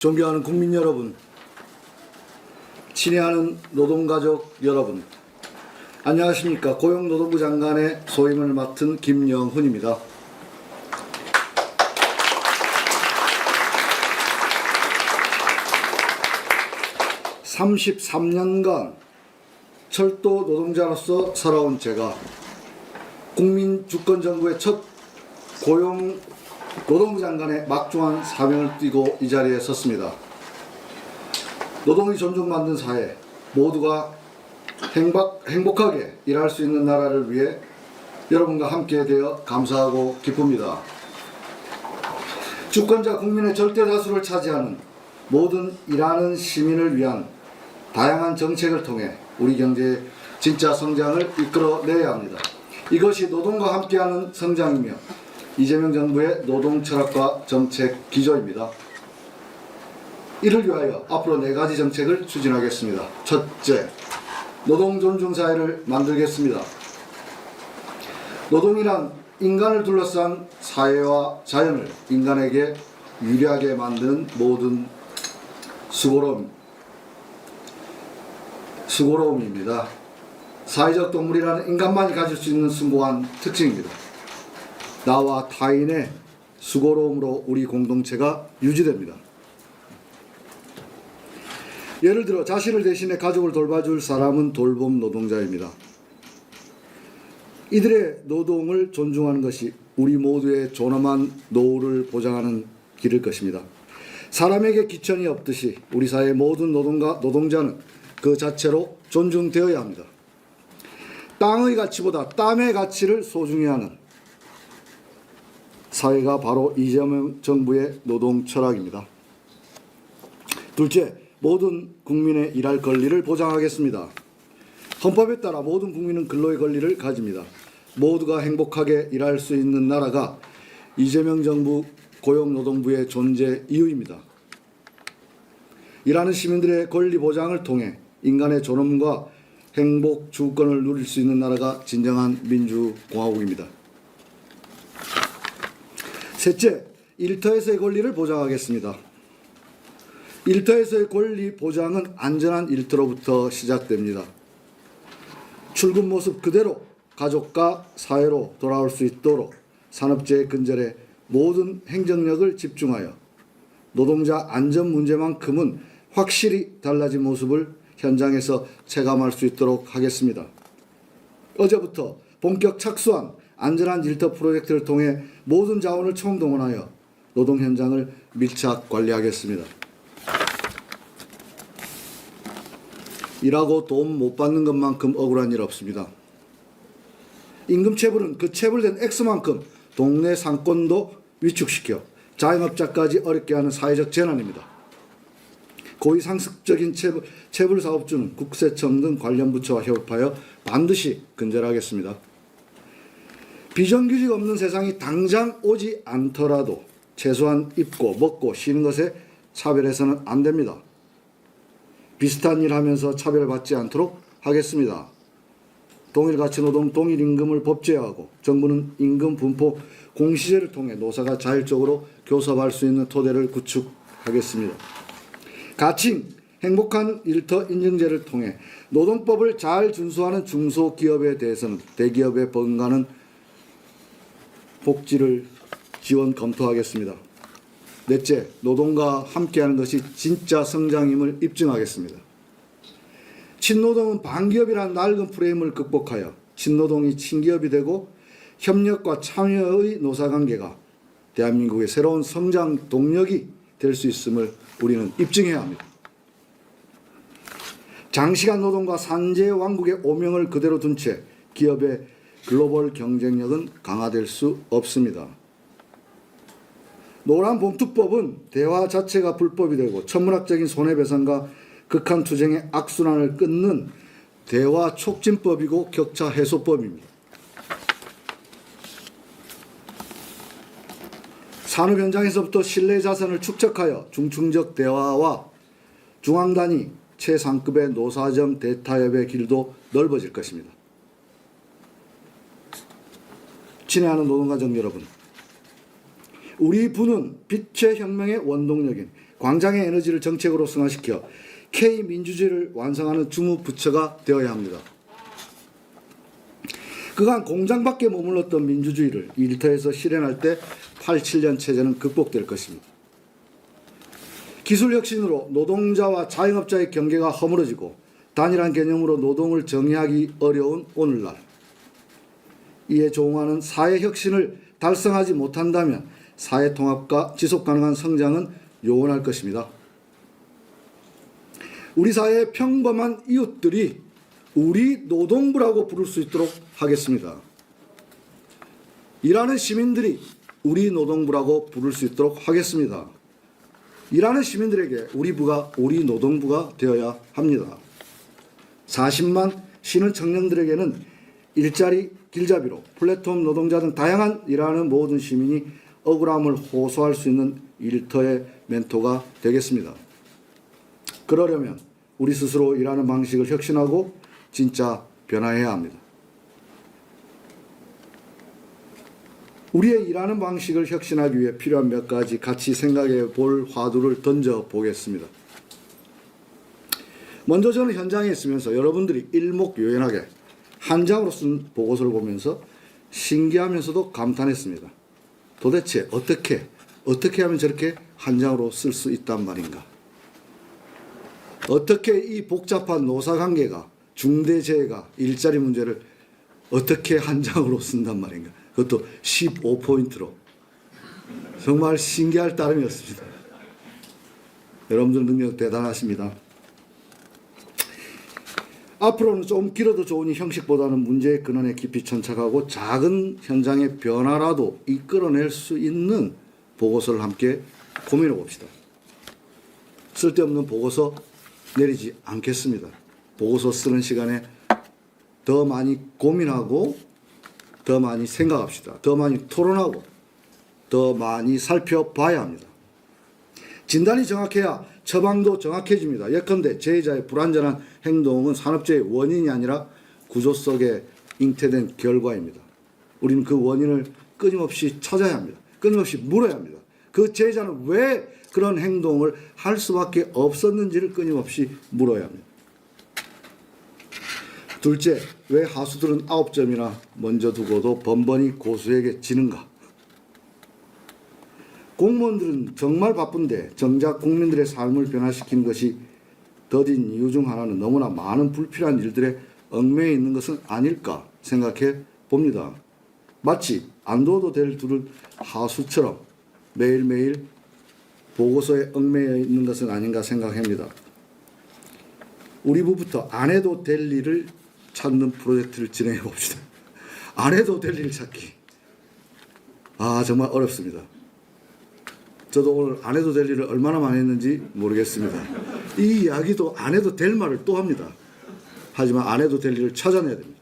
존경하는 국민 여러분, 친애하는 노동가족 여러분, 안녕하십니까. 고용노동부 장관의 소임을 맡은 김영훈입니다. (33년간) 철도 노동자로서 살아온 제가 국민 주권정부의 첫 노동부 장관의 막중한 사명을 띠고 이 자리에 섰습니다. 노동이 존중받는 사회, 모두가 행복하게 일할 수 있는 나라를 위해 여러분과 함께 되어 감사하고 기쁩니다. 주권자 국민의 절대 다수를 차지하는 모든 일하는 시민을 위한 다양한 정책을 통해 우리 경제의 진짜 성장을 이끌어내야 합니다. 이것이 노동과 함께하는 성장이며 이재명 정부의 노동 철학과 정책 기조입니다. 이를 위하여 앞으로 4가지 정책을 추진하겠습니다. 첫째, 노동 존중 사회를 만들겠습니다. 노동이란 인간을 둘러싼 사회와 자연을 인간에게 유리하게 만드는 모든 수고로움입니다. 사회적 동물이라는 인간만이 가질 수 있는 숭고한 특징입니다. 나와 타인의 수고로움으로 우리 공동체가 유지됩니다. 예를 들어 자신을 대신해 가족을 돌봐줄 사람은 돌봄 노동자입니다. 이들의 노동을 존중하는 것이 우리 모두의 존엄한 노후를 보장하는 길일 것입니다. 사람에게 기천이 없듯이 우리 사회의 모든 노동자는 그 자체로 존중되어야 합니다. 땅의 가치보다 땀의 가치를 소중히 하는 사회가 바로 이재명 정부의 노동 철학입니다. 둘째, 모든 국민의 일할 권리를 보장하겠습니다. 헌법에 따라 모든 국민은 근로의 권리를 가집니다. 모두가 행복하게 일할 수 있는 나라가 이재명 정부 고용노동부의 존재 이유입니다. 일하는 시민들의 권리 보장을 통해 인간의 존엄과 행복, 주권을 누릴 수 있는 나라가 진정한 민주공화국입니다. 셋째, 일터에서의 권리를 보장하겠습니다. 일터에서의 권리 보장은 안전한 일터로부터 시작됩니다. 출근 모습 그대로 가족과 사회로 돌아올 수 있도록 산업재해 근절에 모든 행정력을 집중하여 노동자 안전 문제만큼은 확실히 달라진 모습을 현장에서 체감할 수 있도록 하겠습니다. 어제부터 본격 착수한 안전한 일터 프로젝트를 통해 모든 자원을 총동원하여 노동 현장을 밀착 관리하겠습니다. 일하고 돈 못 받는 것만큼 억울한 일 없습니다. 임금 체불은 그 체불된 액수만큼 동네 상권도 위축시켜 자영업자까지 어렵게 하는 사회적 재난입니다. 고의 상습적인 체불 사업주는 국세청 등 관련 부처와 협업하여 반드시 근절하겠습니다. 비정규직 없는 세상이 당장 오지 않더라도 최소한 입고 먹고 쉬는 것에 차별해서는 안 됩니다. 비슷한 일 하면서 차별받지 않도록 하겠습니다. 동일가치노동 동일임금을 법제화하고 정부는 임금 분포 공시제를 통해 노사가 자율적으로 교섭할 수 있는 토대를 구축하겠습니다. 가칭 행복한 일터 인증제를 통해 노동법을 잘 준수하는 중소기업에 대해서는 대기업에 버금가는 복지를 지원 검토하겠습니다. 넷째, 노동과 함께하는 것이 진짜 성장임을 입증하겠습니다. 친노동은 반기업이라는 낡은 프레임을 극복하여 친노동이 친기업이 되고 협력과 참여의 노사관계가 대한민국의 새로운 성장 동력이 될 수 있음을 우리는 입증해야 합니다. 장시간 노동과 산재 왕국의 오명을 그대로 둔 채 기업의 글로벌 경쟁력은 강화될 수 없습니다. 노란봉투법은 대화 자체가 불법이 되고 천문학적인 손해배상과 극한 투쟁의 악순환을 끊는 대화 촉진법이고 격차 해소법입니다. 산업 현장에서부터 신뢰 자산을 축적하여 중층적 대화와 중앙단위 최상급의 노사정 대타협의 길도 넓어질 것입니다. 친애하는 노동가족 여러분, 우리 부는 빛의 혁명의 원동력인 광장의 에너지를 정책으로 승화시켜 K민주주의를 완성하는 주무부처가 되어야 합니다. 그간 공장 밖에 머물렀던 민주주의를 일터에서 실현할 때 87년 체제는 극복될 것입니다. 기술혁신으로 노동자와 자영업자의 경계가 허물어지고 단일한 개념으로 노동을 정의하기 어려운 오늘날, 이에 조응하는 사회혁신을 달성하지 못한다면 사회통합과 지속가능한 성장은 요원할 것입니다. 우리 사회의 평범한 이웃들이 우리 노동부라고 부를 수 있도록 하겠습니다. 일하는 시민들이 우리 노동부라고 부를 수 있도록 하겠습니다. 일하는 시민들에게 우리 부가 우리 노동부가 되어야 합니다. 40만 쉬는 청년들에게는 일자리, 길잡이로 플랫폼 노동자 등 다양한 일하는 모든 시민이 억울함을 호소할 수 있는 일터의 멘토가 되겠습니다. 그러려면 우리 스스로 일하는 방식을 혁신하고 진짜 변화해야 합니다. 우리의 일하는 방식을 혁신하기 위해 필요한 몇 가지 같이 생각해 볼 화두를 던져 보겠습니다. 먼저 저는 현장에 있으면서 여러분들이 일목요연하게 한 장으로 쓴 보고서를 보면서 신기하면서도 감탄했습니다. 도대체 어떻게 하면 저렇게 한 장으로 쓸 수 있단 말인가? 어떻게 이 복잡한 노사관계가, 중대재해가, 일자리 문제를 어떻게 한 장으로 쓴단 말인가? 그것도 15포인트로. 정말 신기할 따름이었습니다. 여러분들 능력 대단하십니다. 앞으로는 좀 길어도 좋으니 형식보다는 문제의 근원에 깊이 천착하고 작은 현장의 변화라도 이끌어낼 수 있는 보고서를 함께 고민해 봅시다. 쓸데없는 보고서 내리지 않겠습니다. 보고서 쓰는 시간에 더 많이 고민하고 더 많이 생각합시다. 더 많이 토론하고 더 많이 살펴봐야 합니다. 진단이 정확해야 처방도 정확해집니다. 예컨대 재해자의 불완전한 행동은 산업재해의 원인이 아니라 구조 속에 잉태된 결과입니다. 우리는 그 원인을 끊임없이 찾아야 합니다. 끊임없이 물어야 합니다. 그 재해자는 왜 그런 행동을 할 수밖에 없었는지를 끊임없이 물어야 합니다. 둘째, 왜 하수들은 9점이나 먼저 두고도 번번이 고수에게 지는가? 공무원들은 정말 바쁜데 정작 국민들의 삶을 변화시키는 것이 더딘 이유 중 하나는 너무나 많은 불필요한 일들에 얽매여 있는 것은 아닐까 생각해 봅니다. 마치 안 둬도 될 둘은 하수처럼 매일매일 보고서에 얽매여 있는 것은 아닌가 생각합니다. 우리 부부터 안 해도 될 일을 찾는 프로젝트를 진행해 봅시다. 안 해도 될 일 찾기. 정말 어렵습니다. 저도 오늘 안 해도 될 일을 얼마나 많이 했는지 모르겠습니다. 이 이야기도 안 해도 될 말을 또 합니다. 하지만 안 해도 될 일을 찾아내야 됩니다.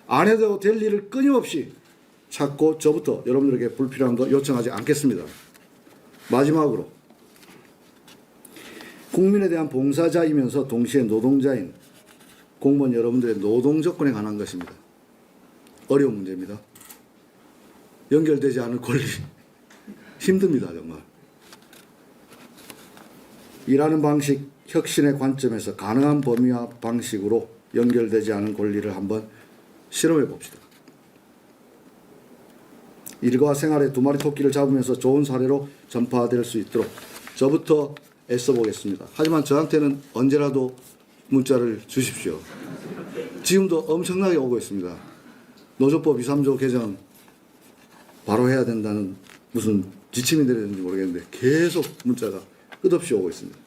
안 해도 될 일을 끊임없이 찾고 저부터 여러분들에게 불필요한 거 요청하지 않겠습니다. 마지막으로 국민에 대한 봉사자이면서 동시에 노동자인 공무원 여러분들의 노동 조건에 관한 것입니다. 어려운 문제입니다. 연결되지 않을 권리 힘듭니다. 정말. 일하는 방식 혁신의 관점에서 가능한 범위와 방식으로 연결되지 않은 권리를 한번 실험해 봅시다. 일과 생활의 두 마리 토끼를 잡으면서 좋은 사례로 전파될 수 있도록 저부터 애써 보겠습니다. 하지만 저한테는 언제라도 문자를 주십시오. 지금도 엄청나게 오고 있습니다. 노조법 2~3조 개정 바로 해야 된다는 무슨 지침이 내렸는지 모르겠는데 계속 문자가 끝없이 오고 있습니다.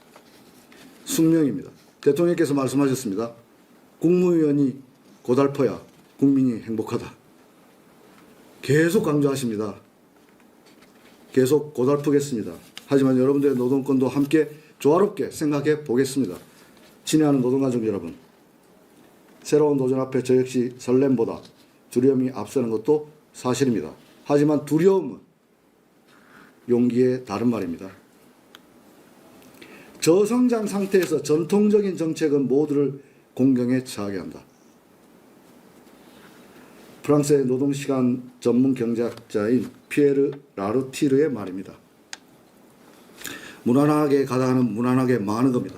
숙명입니다. 대통령께서 말씀하셨습니다. 국무위원이 고달퍼야 국민이 행복하다. 계속 강조하십니다. 계속 고달프겠습니다. 하지만 여러분들의 노동권도 함께 조화롭게 생각해 보겠습니다. 친애하는 노동가족 여러분, 새로운 도전 앞에 저 역시 설렘보다 두려움이 앞서는 것도 사실입니다. 하지만 두려움은 용기의 다른 말입니다. 저성장 상태에서 전통적인 정책은 모두를 공경에 처하게 한다. 프랑스의 노동시간 전문 경제학자인 피에르 라르티르의 말입니다. 무난하게 가다가는 무난하게 망하는 겁니다.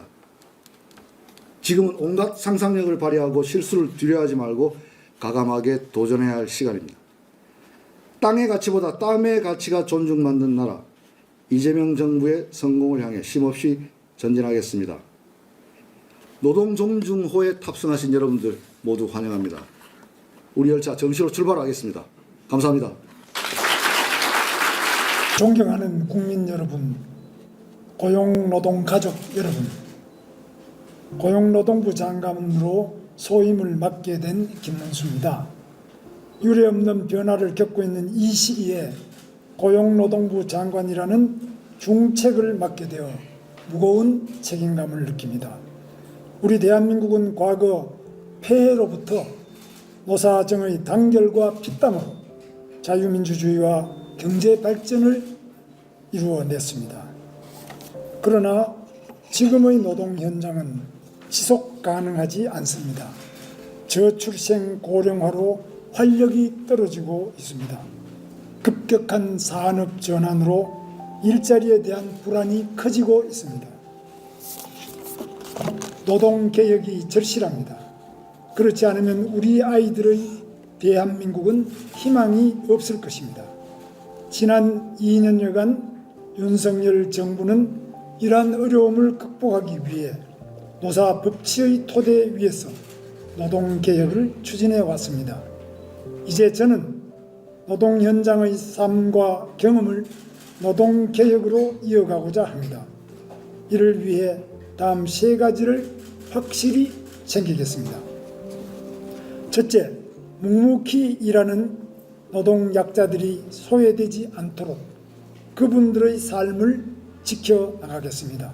지금은 온갖 상상력을 발휘하고 실수를 두려워하지 말고 과감하게 도전해야 할 시간입니다. 땅의 가치보다 땀의 가치가 존중받는 나라, 이재명 정부의 성공을 향해 쉼없이 전진하겠습니다. 노동종중호에 탑승하신 여러분들 모두 환영합니다. 우리 열차 정시로 출발하겠습니다. 감사합니다. 존경하는 국민 여러분, 고용노동가족 여러분, 고용노동부 장관으로 소임을 맡게 된 김문수입니다. 유례없는 변화를 겪고 있는 이 시기에 고용노동부 장관이라는 중책을 맡게 되어 무거운 책임감을 느낍니다. 우리 대한민국은 과거 폐해로부터 노사정의 단결과 피땀으로 자유민주주의와 경제 발전을 이루어냈습니다. 그러나 지금의 노동 현장은 지속 가능하지 않습니다. 저출생 고령화로 활력이 떨어지고 있습니다. 급격한 산업 전환으로 일자리에 대한 불안이 커지고 있습니다. 노동개혁이 절실합니다. 그렇지 않으면 우리 아이들의 대한민국은 희망이 없을 것입니다. 지난 2년여간 윤석열 정부는 이러한 어려움을 극복하기 위해 노사 법치의 토대 위에서 노동개혁을 추진해 왔습니다. 이제 저는 노동 현장의 삶과 경험을 노동개혁으로 이어가고자 합니다. 이를 위해 다음 3가지를 확실히 챙기겠습니다. 첫째, 묵묵히 일하는 노동약자들이 소외되지 않도록 그분들의 삶을 지켜나가겠습니다.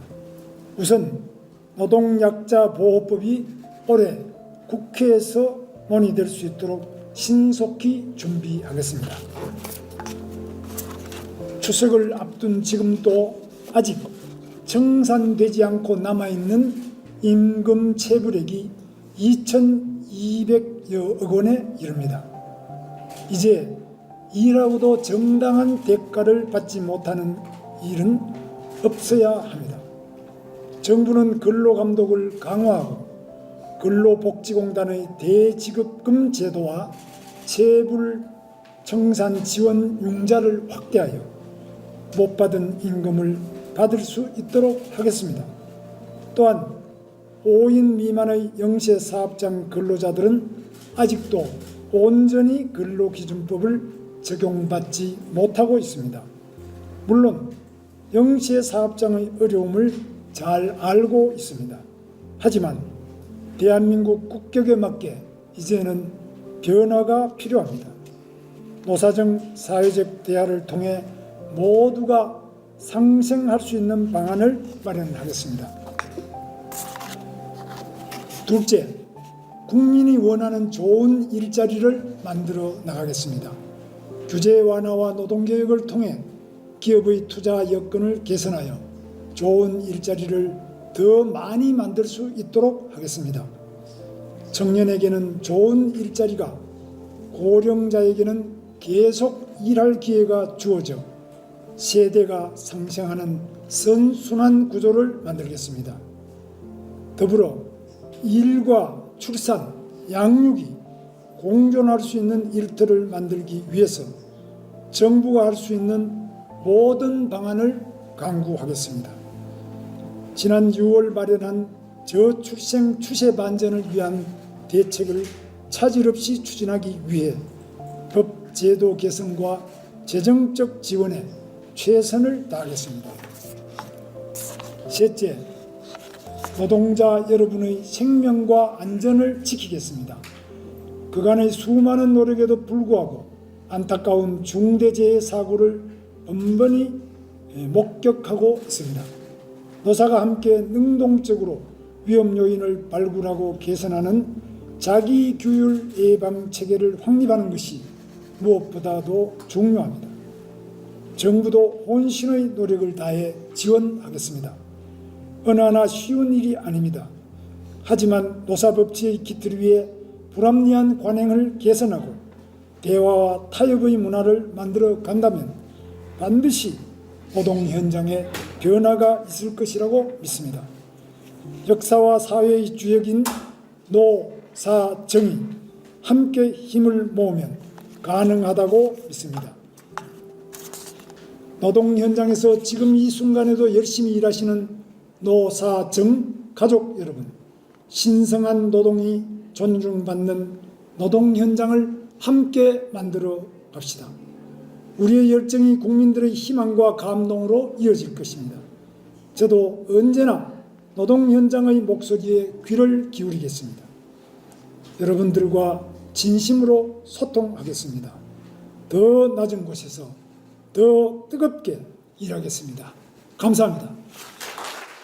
우선 노동약자 보호법이 올해 국회에서 논의될 수 있도록 신속히 준비하겠습니다. 추석을 앞둔 지금도 아직 청산되지 않고 남아있는 임금 체불액이 2,200여억 원에 이릅니다. 이제 일하고도 정당한 대가를 받지 못하는 일은 없어야 합니다. 정부는 근로감독을 강화하고 근로복지공단의 대지급금 제도와 체불 청산 지원 융자를 확대하여 못 받은 임금을 받을 수 있도록 하겠습니다. 또한 5인 미만의 영세사업장 근로자들은 아직도 온전히 근로기준법을 적용받지 못하고 있습니다. 물론 영세사업장의 어려움을 잘 알고 있습니다. 하지만 대한민국 국격에 맞게 이제는 변화가 필요합니다. 노사정 사회적 대화를 통해 모두가 상생할 수 있는 방안을 마련하겠습니다. 둘째, 국민이 원하는 좋은 일자리를 만들어 나가겠습니다. 규제 완화와 노동개혁을 통해 기업의 투자 여건을 개선하여 좋은 일자리를 더 많이 만들 수 있도록 하겠습니다. 청년에게는 좋은 일자리가, 고령자에게는 계속 일할 기회가 주어져 세대가 상생하는 선순환 구조를 만들겠습니다. 더불어 일과 출산, 양육이 공존할 수 있는 일터를 만들기 위해서 정부가 할 수 있는 모든 방안을 강구하겠습니다. 지난 6월 마련한 저출생 추세 반전을 위한 대책을 차질 없이 추진하기 위해 법 제도 개선과 재정적 지원에 최선을 다하겠습니다. 셋째, 노동자 여러분의 생명과 안전을 지키겠습니다. 그간의 수많은 노력에도 불구하고 안타까운 중대재해 사고를 번번이 목격하고 있습니다. 노사가 함께 능동적으로 위험 요인을 발굴하고 개선하는 자기규율 예방 체계를 확립하는 것이 무엇보다도 중요합니다. 정부도 혼신의 노력을 다해 지원하겠습니다. 어느 하나 쉬운 일이 아닙니다. 하지만 노사법치의 기틀 위에 불합리한 관행을 개선하고 대화와 타협의 문화를 만들어 간다면 반드시 노동 현장에 변화가 있을 것이라고 믿습니다. 역사와 사회의 주역인 노사정이 함께 힘을 모으면 가능하다고 믿습니다. 노동 현장에서 지금 이 순간에도 열심히 일하시는 노사정 가족 여러분, 신성한 노동이 존중받는 노동 현장을 함께 만들어 갑시다. 우리의 열정이 국민들의 희망과 감동으로 이어질 것입니다. 저도 언제나 노동 현장의 목소리에 귀를 기울이겠습니다. 여러분들과 진심으로 소통하겠습니다. 더 낮은 곳에서 더 뜨겁게 일하겠습니다. 감사합니다.